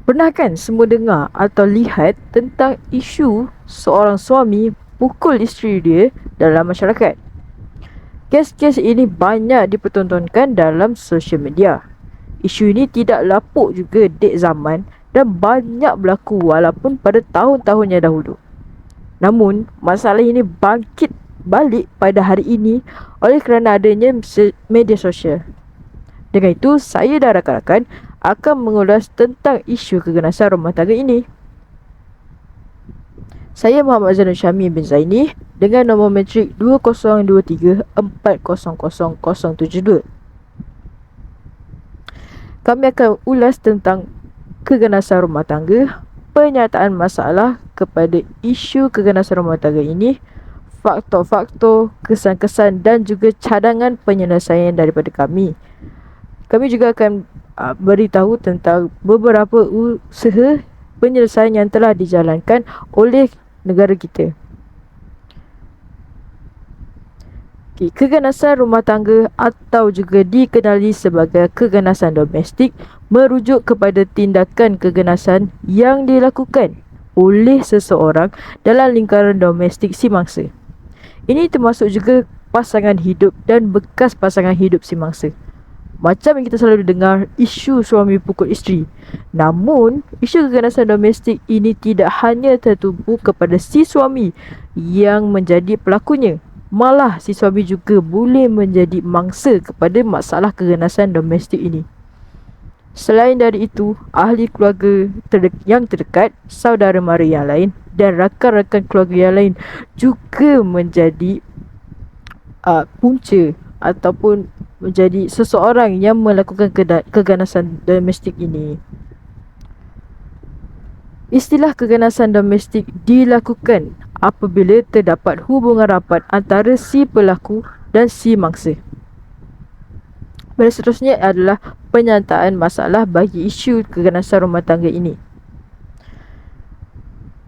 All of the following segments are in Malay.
Pernah kan semua dengar atau lihat tentang isu seorang suami pukul isteri dia dalam masyarakat? Kes-kes ini banyak dipertontonkan dalam sosial media. Isu ini tidak lapuk juga dek zaman dan banyak berlaku walaupun pada tahun-tahun yang dahulu. Namun, masalah ini bangkit balik pada hari ini oleh kerana adanya media sosial. Dengan itu, saya dan rakan-rakan akan mengulas tentang isu keganasan rumah tangga ini. Saya Muhammad Zainul Syami bin Zaini dengan nombor metrik 2023400072. Kami akan ulas tentang keganasan rumah tangga, penyataan masalah kepada isu keganasan rumah tangga ini, faktor-faktor, kesan-kesan dan juga cadangan penyelesaian daripada kami. Kami juga akan beritahu tentang beberapa usaha penyelesaian yang telah dijalankan oleh negara kita. Keganasan rumah tangga atau juga dikenali sebagai keganasan domestik merujuk kepada tindakan keganasan yang dilakukan oleh seseorang dalam lingkaran domestik si mangsa. Ini termasuk juga pasangan hidup dan bekas pasangan hidup si mangsa. Macam yang kita selalu dengar isu suami pukul isteri. Namun, isu keganasan domestik ini tidak hanya tertumpu kepada si suami yang menjadi pelakunya. Malah si suami juga boleh menjadi mangsa kepada masalah keganasan domestik ini. Selain dari itu, ahli keluarga yang terdekat, saudara mara yang lain dan rakan-rakan keluarga yang lain juga menjadi punca ataupun menjadi seseorang yang melakukan keganasan domestik ini. Istilah keganasan domestik dilakukan apabila terdapat hubungan rapat antara si pelaku dan si mangsa. Pada seterusnya adalah penyataan masalah bagi isu keganasan rumah tangga ini.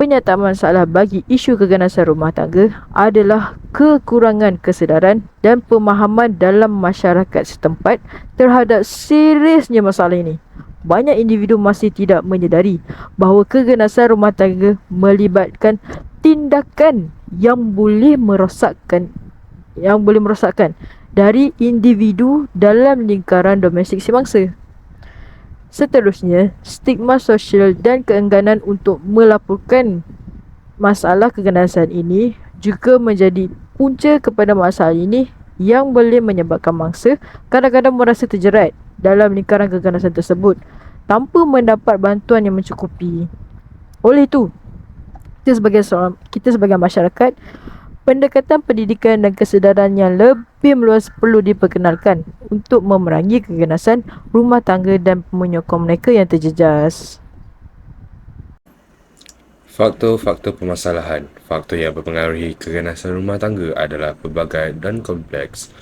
Penyataan masalah bagi isu keganasan rumah tangga adalah kekurangan kesedaran dan pemahaman dalam masyarakat setempat terhadap seriusnya masalah ini. Banyak individu masih tidak menyedari bahawa keganasan rumah tangga melibatkan tindakan yang boleh merosakkan dari individu dalam lingkaran domestik si mangsa. Seterusnya, stigma sosial dan keengganan untuk melaporkan masalah keganasan ini juga menjadi punca kepada masalah ini yang boleh menyebabkan mangsa kadang-kadang merasa terjerat dalam lingkaran keganasan tersebut tanpa mendapat bantuan yang mencukupi. Oleh itu, kita sebagai masyarakat, pendekatan pendidikan dan kesedaran yang lebih meluas perlu diperkenalkan untuk memerangi keganasan rumah tangga dan menyokong mereka yang terjejas. Faktor-faktor permasalahan. Faktor yang mempengaruhi keganasan rumah tangga adalah pelbagai dan kompleks.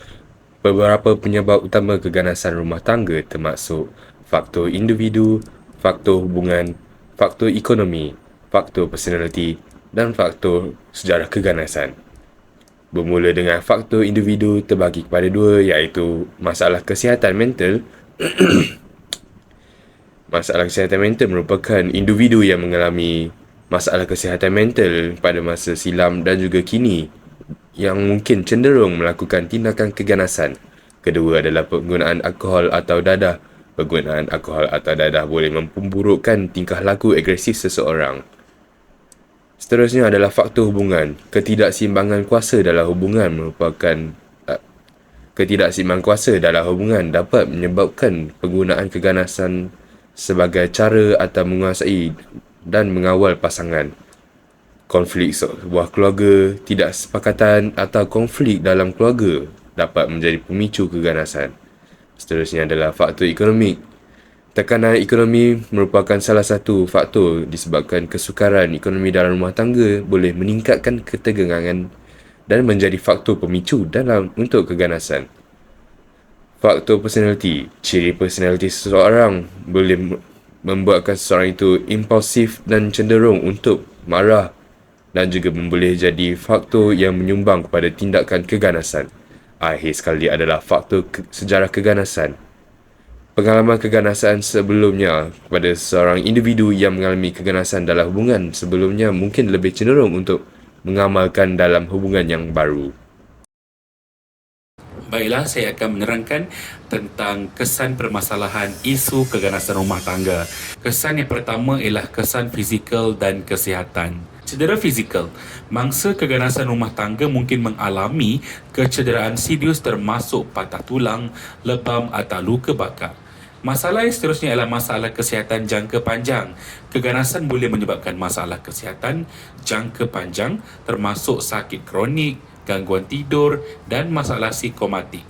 Beberapa penyebab utama keganasan rumah tangga termasuk faktor individu, faktor hubungan, faktor ekonomi, faktor personaliti dan faktor sejarah keganasan. Bermula dengan faktor individu terbagi kepada dua, iaitu masalah kesihatan mental. Masalah kesihatan mental merupakan individu yang mengalami masalah kesihatan mental pada masa silam dan juga kini yang mungkin cenderung melakukan tindakan keganasan. Kedua adalah penggunaan alkohol atau dadah. Penggunaan alkohol atau dadah boleh memburukkan tingkah laku agresif seseorang. Seterusnya adalah faktor hubungan. Ketidakseimbangan kuasa dalam hubungan dapat menyebabkan penggunaan keganasan sebagai cara atau menguasai dan mengawal pasangan. Konflik sebuah keluarga, tidak sepakatan atau konflik dalam keluarga dapat menjadi pemicu keganasan. Seterusnya adalah faktor ekonomi. Tekanan ekonomi merupakan salah satu faktor disebabkan kesukaran ekonomi dalam rumah tangga boleh meningkatkan ketegangan dan menjadi faktor pemicu untuk keganasan. Faktor personaliti. Ciri personaliti seseorang boleh membuatkan seseorang itu impulsif dan cenderung untuk marah dan juga boleh jadi faktor yang menyumbang kepada tindakan keganasan. Akhir sekali adalah faktor sejarah keganasan. Pengalaman keganasan sebelumnya kepada seorang individu yang mengalami keganasan dalam hubungan sebelumnya mungkin lebih cenderung untuk mengamalkan dalam hubungan yang baru. Baiklah, saya akan menerangkan tentang kesan permasalahan isu keganasan rumah tangga. Kesan yang pertama ialah kesan fizikal dan kesihatan. Cedera fizikal. Mangsa keganasan rumah tangga mungkin mengalami kecederaan serius termasuk patah tulang, lebam atau luka bakar. Masalah yang seterusnya ialah masalah kesihatan jangka panjang. Keganasan boleh menyebabkan masalah kesihatan jangka panjang termasuk sakit kronik, gangguan tidur dan masalah psikomatik.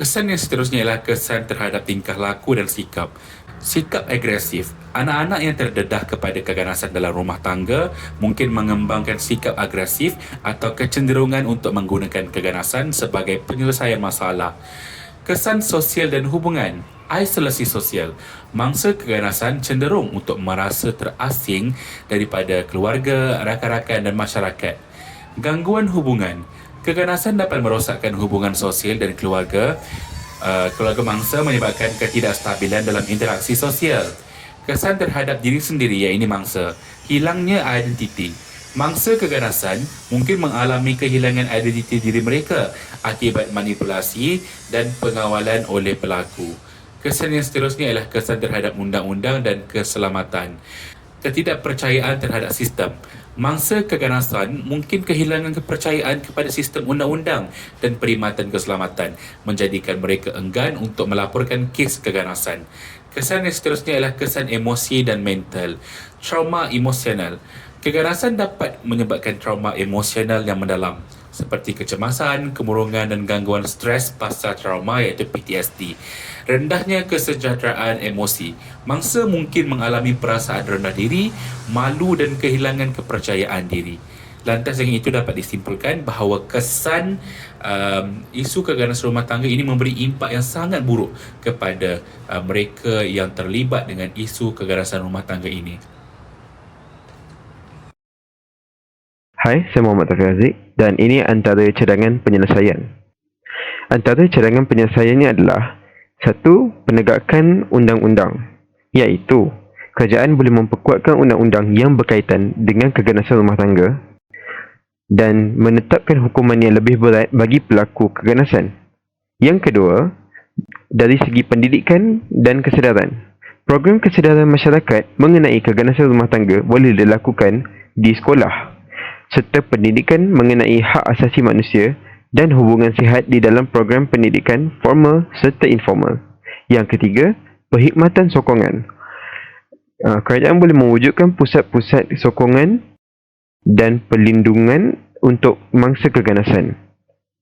Kesan yang seterusnya ialah kesan terhadap tingkah laku dan sikap. Sikap agresif. Anak-anak yang terdedah kepada keganasan dalam rumah tangga mungkin mengembangkan sikap agresif atau kecenderungan untuk menggunakan keganasan sebagai penyelesaian masalah. Kesan sosial dan hubungan. Isolasi sosial. Mangsa keganasan cenderung untuk merasa terasing daripada keluarga, rakan-rakan dan masyarakat. Gangguan hubungan. Keganasan dapat merosakkan hubungan sosial dan keluarga mangsa menyebabkan ketidakstabilan dalam interaksi sosial. Kesan terhadap diri sendiri iaitu mangsa. Hilangnya identiti. Mangsa keganasan mungkin mengalami kehilangan identiti diri mereka akibat manipulasi dan pengawalan oleh pelaku. Kesan yang seterusnya ialah kesan terhadap undang-undang dan keselamatan. Ketidakpercayaan terhadap sistem. Mangsa keganasan mungkin kehilangan kepercayaan kepada sistem undang-undang dan perkhidmatan keselamatan, menjadikan mereka enggan untuk melaporkan kes keganasan. Kesan yang seterusnya ialah kesan emosi dan mental. Trauma emosional. Keganasan dapat menyebabkan trauma emosional yang mendalam, seperti kecemasan, kemurungan dan gangguan stres pasca trauma iaitu PTSD. Rendahnya kesejahteraan emosi. Mangsa mungkin mengalami perasaan rendah diri, malu dan kehilangan kepercayaan diri. Lantas dengan itu dapat disimpulkan bahawa kesan isu keganasan rumah tangga ini memberi impak yang sangat buruk kepada mereka yang terlibat dengan isu keganasan rumah tangga ini. Hai, saya Muhammad Taufik Aziz dan ini antara cadangan penyelesaian. Antara cadangan penyelesaiannya adalah 1. Penegakan undang-undang, iaitu kerajaan boleh memperkuatkan undang-undang yang berkaitan dengan keganasan rumah tangga dan menetapkan hukuman yang lebih berat bagi pelaku keganasan. Yang kedua, dari segi pendidikan dan kesedaran. Program kesedaran masyarakat mengenai keganasan rumah tangga boleh dilakukan di sekolah, serta pendidikan mengenai hak asasi manusia dan hubungan sihat di dalam program pendidikan formal serta informal. Yang ketiga, perkhidmatan sokongan. Kerajaan boleh mewujudkan pusat-pusat sokongan dan perlindungan untuk mangsa keganasan.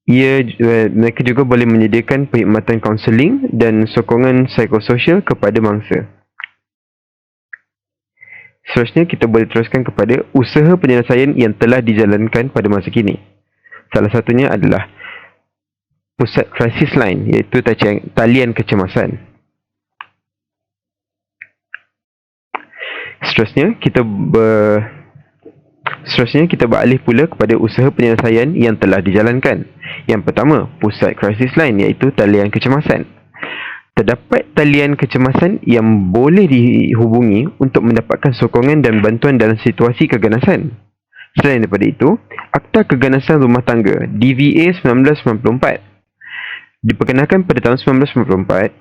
Mereka juga boleh menyediakan perkhidmatan kaunseling dan sokongan psikososial kepada mangsa. Seterusnya, kita boleh teruskan kepada usaha penyelesaian yang telah dijalankan pada masa kini. Salah satunya adalah pusat crisis line, iaitu talian kecemasan. Seterusnya, kita beralih pula kepada usaha penyelesaian yang telah dijalankan. Yang pertama, pusat crisis line, iaitu talian kecemasan. Terdapat talian kecemasan yang boleh dihubungi untuk mendapatkan sokongan dan bantuan dalam situasi keganasan. Selain daripada itu, Akta Keganasan Rumah Tangga DVA 1994 diperkenalkan pada tahun 1994.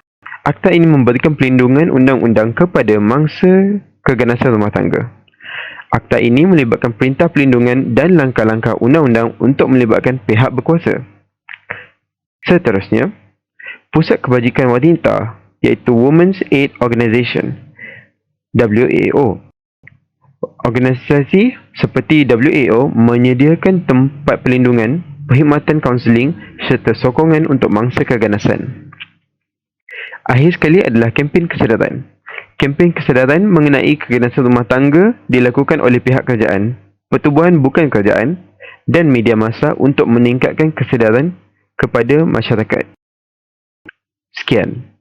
Akta ini memberikan perlindungan undang-undang kepada mangsa keganasan rumah tangga. Akta ini melibatkan perintah perlindungan dan langkah-langkah undang-undang untuk melibatkan pihak berkuasa. Seterusnya, Pusat Kebajikan Wanita, iaitu Women's Aid Organisation WAO. Organisasi seperti WAO menyediakan tempat perlindungan, perkhidmatan kaunseling serta sokongan untuk mangsa keganasan. Akhir sekali adalah kempen kesedaran. Kempen kesedaran mengenai keganasan rumah tangga dilakukan oleh pihak kerajaan, pertubuhan bukan kerajaan dan media massa untuk meningkatkan kesedaran kepada masyarakat. Sekian.